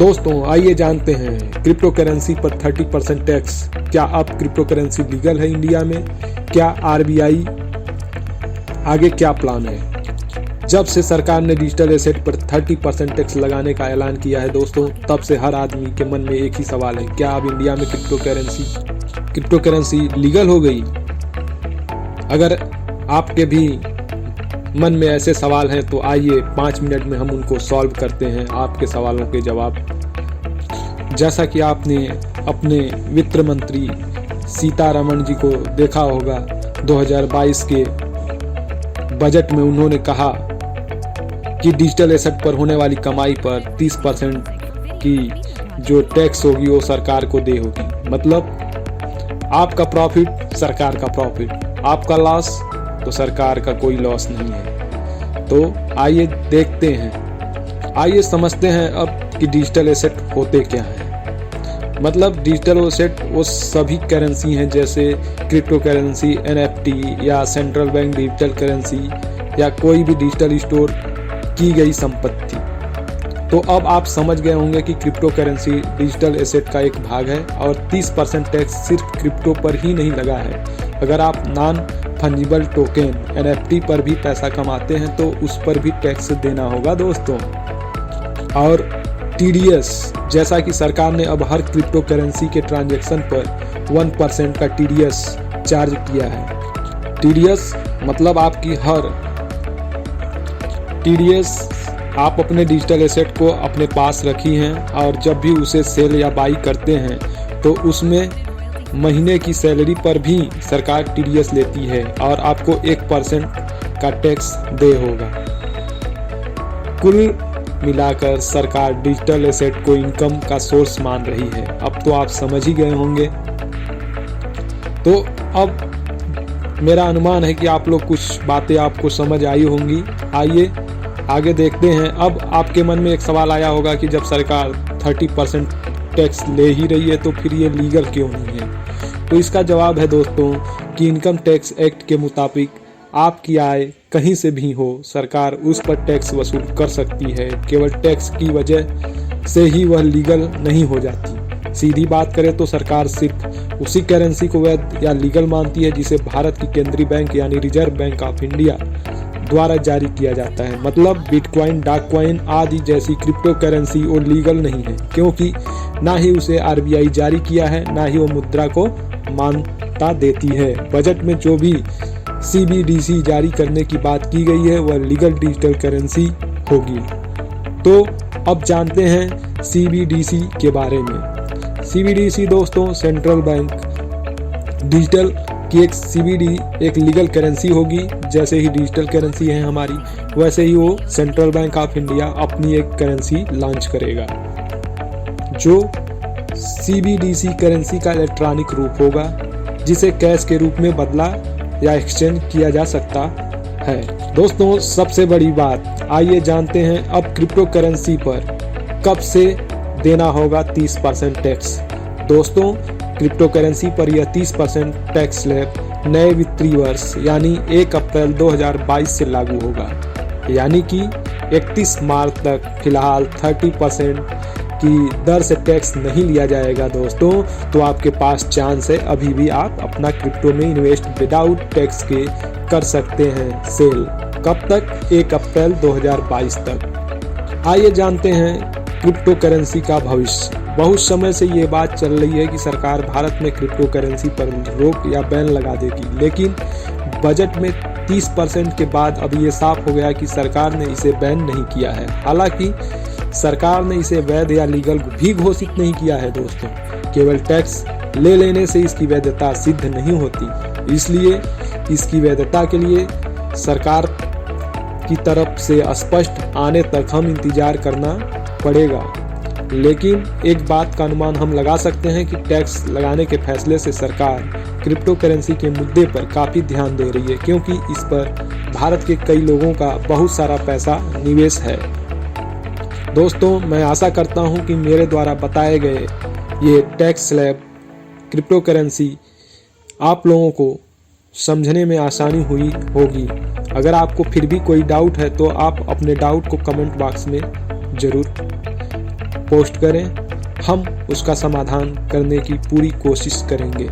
दोस्तों आइए जानते हैं क्रिप्टो करेंसी पर 30% टैक्स। क्या अब क्रिप्टो करेंसी लीगल है इंडिया में? क्या आरबीआई आगे क्या प्लान है? जब से सरकार ने डिजिटल एसेट पर 30% टैक्स लगाने का ऐलान किया है दोस्तों, तब से हर आदमी के मन में एक ही सवाल है, क्या अब इंडिया में क्रिप्टो करेंसी लीगल हो गई? अगर आपके भी मन में ऐसे सवाल हैं तो आइए 5 मिनट में हम उनको सॉल्व करते हैं, आपके सवालों के जवाब। जैसा कि आपने अपने वित्त मंत्री सीतारमण जी को देखा होगा, 2022 के बजट में उन्होंने कहा कि डिजिटल एसेट पर होने वाली कमाई पर 30% की जो टैक्स होगी वो सरकार को दे होगी। मतलब आपका प्रॉफिट सरकार का प्रॉफिट, आपका लॉस तो सरकार का कोई लॉस नहीं है। तो आइए देखते हैं, आइए समझते हैं अब कि डिजिटल एसेट होते क्या हैं। मतलब डिजिटल एसेट वो सभी करेंसी हैं जैसे क्रिप्टो करेंसी, एनएफटी या सेंट्रल बैंक डिजिटल करेंसी या कोई भी डिजिटल स्टोर की गई संपत्ति। तो अब आप समझ गए होंगे कि क्रिप्टो करेंसी डिजिटल एसेट का एक भाग है और 30% टैक्स सिर्फ क्रिप्टो पर ही नहीं लगा है। अगर आप नॉन फंजिबल टोकन एनएफटी पर भी पैसा कमाते हैं तो उस पर भी टैक्स देना होगा दोस्तों। और टीडीएस, जैसा कि सरकार ने अब हर क्रिप्टो करेंसी के ट्रांजैक्शन पर 1% का टीडीएस चार्ज किया है। टीडीएस मतलब आपकी हर टीडीएस आप अपने डिजिटल एसेट को अपने पास रखी हैं और जब भी उसे सेल या बाई करते हैं तो उसमें महीने की सैलरी पर भी सरकार टीडीएस लेती है और आपको 1% का टैक्स दे होगा। कुल मिलाकर सरकार डिजिटल एसेट को इनकम का सोर्स मान रही है। अब तो आप समझ ही गए होंगे। तो अब मेरा अनुमान है कि आप लोग कुछ बातें आपको समझ आई होंगी। आइए आगे देखते हैं। अब आपके मन में एक सवाल आया होगा कि जब सरकार 30% टैक्स ले ही रही है तो फिर ये लीगल क्यों नहीं है? तो इसका जवाब है दोस्तों कि इनकम टैक्स एक्ट के मुताबिक आपकी आय कहीं से भी हो, सरकार उस पर टैक्स वसूल कर सकती है। केवल टैक्स की वजह से ही वह लीगल नहीं हो जाती। सीधी बात करें तो सरकार सिर्फ उसी करेंसी को वैध या लीगल मानती है जिसे भारत की केंद्रीय बैंक यानी रिजर्व बैंक ऑफ इंडिया द्वारा जारी किया जाता है। मतलब बिटकॉइन, डाक कॉइन आदि जैसी क्रिप्टो करेंसी वो लीगल नहीं है, क्योंकि ना ही उसे आरबीआई जारी किया है, ना ही वो मुद्रा को मान्यता देती है। बजट में जो भी सीबीडीसी जारी करने की बात की गई है वह लीगल डिजिटल करेंसी होगी। तो अब जानते हैं सीबीडीसी के बारे में। सीबीडीसी दोस्तों सेंट्रल बैंक डिजिटल कि एक सीबीडी एक लीगल करेंसी होगी। जैसे ही डिजिटल करेंसी है हमारी, वैसे ही वो सेंट्रल बैंक ऑफ इंडिया अपनी एक करेंसी लॉन्च करेगा जो सीबीडीसी करेंसी का इलेक्ट्रॉनिक रूप होगा, जिसे कैश के रूप में बदला या एक्सचेंज किया जा सकता है। दोस्तों सबसे बड़ी बात, आइए जानते हैं अब क्रिप्टो करेंसी पर कब से देना होगा 30% टैक्स। दोस्तों क्रिप्टो करेंसी पर यह 30% टैक्स स्लैब नए वित्तीय वर्ष यानी 1 अप्रैल 2022 से लागू होगा। यानी कि 31 मार्च तक फिलहाल 30% की दर से टैक्स नहीं लिया जाएगा दोस्तों। तो आपके पास चांस है, अभी भी आप अपना क्रिप्टो में इन्वेस्ट विदाउट टैक्स के कर सकते हैं सेल। कब तक? 1 अप्रैल 2022 तक। आइए जानते हैं क्रिप्टो करेंसी का भविष्य। बहुत समय से ये बात चल रही है कि सरकार भारत में क्रिप्टो करेंसी पर रोक या बैन लगा देगी, लेकिन बजट में 30% के बाद अब ये साफ हो गया कि सरकार ने इसे बैन नहीं किया है। हालांकि सरकार ने इसे वैध या लीगल भी घोषित नहीं किया है दोस्तों। केवल टैक्स ले लेने से इसकी वैधता सिद्ध नहीं होती, इसलिए इसकी वैधता के लिए सरकार की तरफ से स्पष्ट आने तक हम इंतजार करना पड़ेगा। लेकिन एक बात का अनुमान हम लगा सकते हैं कि टैक्स लगाने के फैसले से सरकार क्रिप्टो करेंसी के मुद्दे पर काफ़ी ध्यान दे रही है, क्योंकि इस पर भारत के कई लोगों का बहुत सारा पैसा निवेश है। दोस्तों मैं आशा करता हूं कि मेरे द्वारा बताए गए ये टैक्स स्लैब क्रिप्टो करेंसी आप लोगों को समझने में आसानी हुई होगी। अगर आपको फिर भी कोई डाउट है तो आप अपने डाउट को कमेंट बॉक्स में ज़रूर पोस्ट करें, हम उसका समाधान करने की पूरी कोशिश करेंगे।